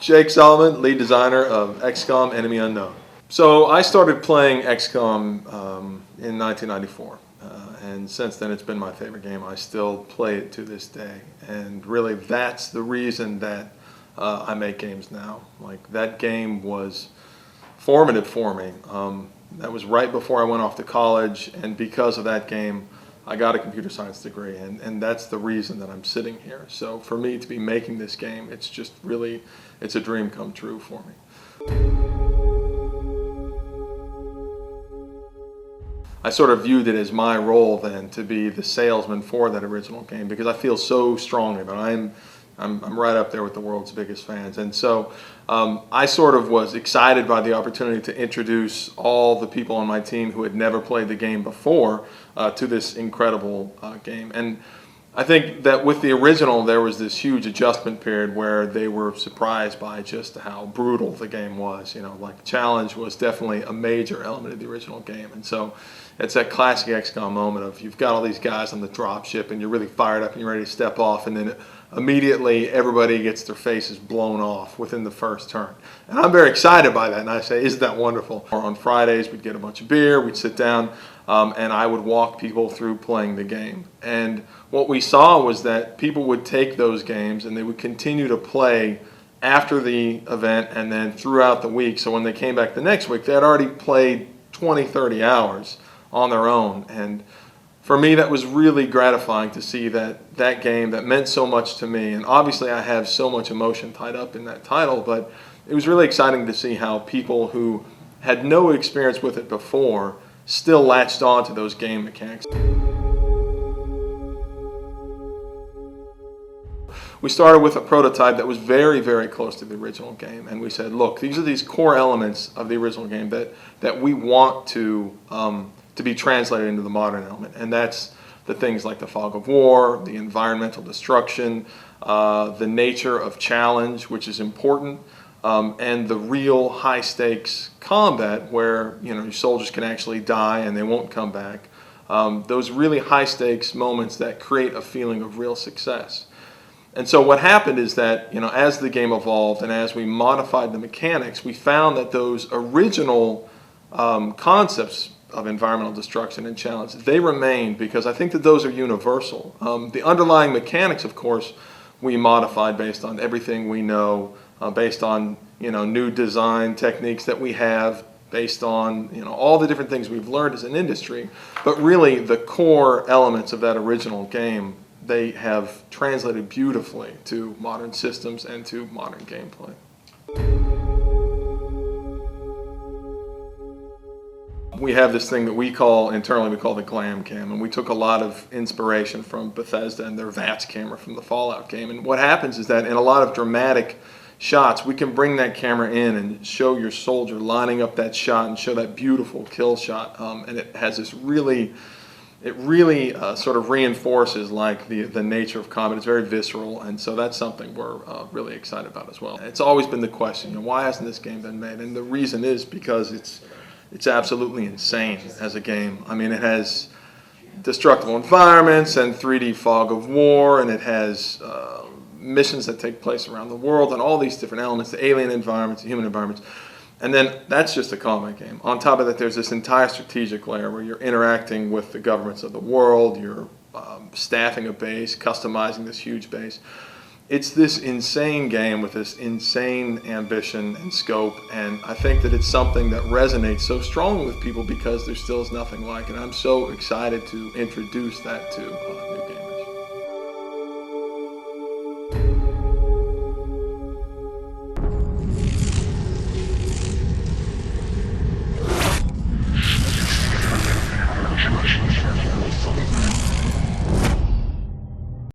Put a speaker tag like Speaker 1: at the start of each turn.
Speaker 1: Jake Solomon, lead designer of XCOM Enemy Unknown. So I started playing XCOM in 1994, and since then it's been my favorite game. I still play it to this day, and really that's the reason that I make games now. Like, that game was formative for me. That was right before I went off to college, and because of that game I got a computer science degree, and that's the reason that I'm sitting here. So for me to be making this game, it's just really, it's a dream come true for me. I sort of viewed it as my role then to be the salesman for that original game, because I feel so strongly about it. I'm right up there with the world's biggest fans, and so I sort of was excited by the opportunity to introduce all the people on my team who had never played the game before to this incredible game. And I think that with the original there was this huge adjustment period where they were surprised by just how brutal the game was. You know, like, challenge was definitely a major element of the original game, and so it's that classic XCOM moment of you've got all these guys on the dropship and you're really fired up and you're ready to step off, and then immediately everybody gets their faces blown off within the first turn. And I'm very excited by that, and I say, isn't that wonderful? Or on Fridays we'd get a bunch of beer, we'd sit down, and I would walk people through playing the game. And what we saw was that people would take those games and they would continue to play after the event and then throughout the week. So when they came back the next week, they had already played 20, 30 hours on their own. And for me, that was really gratifying to see that that game that meant so much to me, and obviously I have so much emotion tied up in that title, but it was really exciting to see how people who had no experience with it before still latched on to those game mechanics. We started with a prototype that was very, very close to the original game, and we said, look, these are these core elements of the original game that we want to be translated into the modern element, and that's the things like the fog of war, the environmental destruction, the nature of challenge, which is important, and the real high stakes combat where, you know, your soldiers can actually die and they won't come back. Those really high stakes moments that create a feeling of real success. And so what happened is that, you know, as the game evolved and as we modified the mechanics, we found that those original concepts of environmental destruction and challenge, they remained, because I think that those are universal. The underlying mechanics, of course, we modified based on everything we know, based on, you know, new design techniques that we have, based on, you know, all the different things we've learned as an industry. But really, the core elements of that original game, they have translated beautifully to modern systems and to modern gameplay. We have this thing that we call, internally we call the Glam Cam, and we took a lot of inspiration from Bethesda and their VATS camera from the Fallout game. And what happens is that in a lot of dramatic shots, we can bring that camera in and show your soldier lining up that shot and show that beautiful kill shot. And it has this really, sort of reinforces like the nature of combat. It's very visceral, and so that's something we're really excited about as well. It's always been the question, you know, why hasn't this game been made? And the reason is because it's absolutely insane as a game. I mean, it has destructible environments and 3D fog of war, and it has missions that take place around the world and all these different elements, the alien environments, the human environments. And then that's just a combat game. On top of that, there's this entire strategic layer where you're interacting with the governments of the world, you're staffing a base, customizing this huge base. It's this insane game with this insane ambition and scope, and I think that it's something that resonates so strongly with people because there still is nothing like it. I'm so excited to introduce that to new games.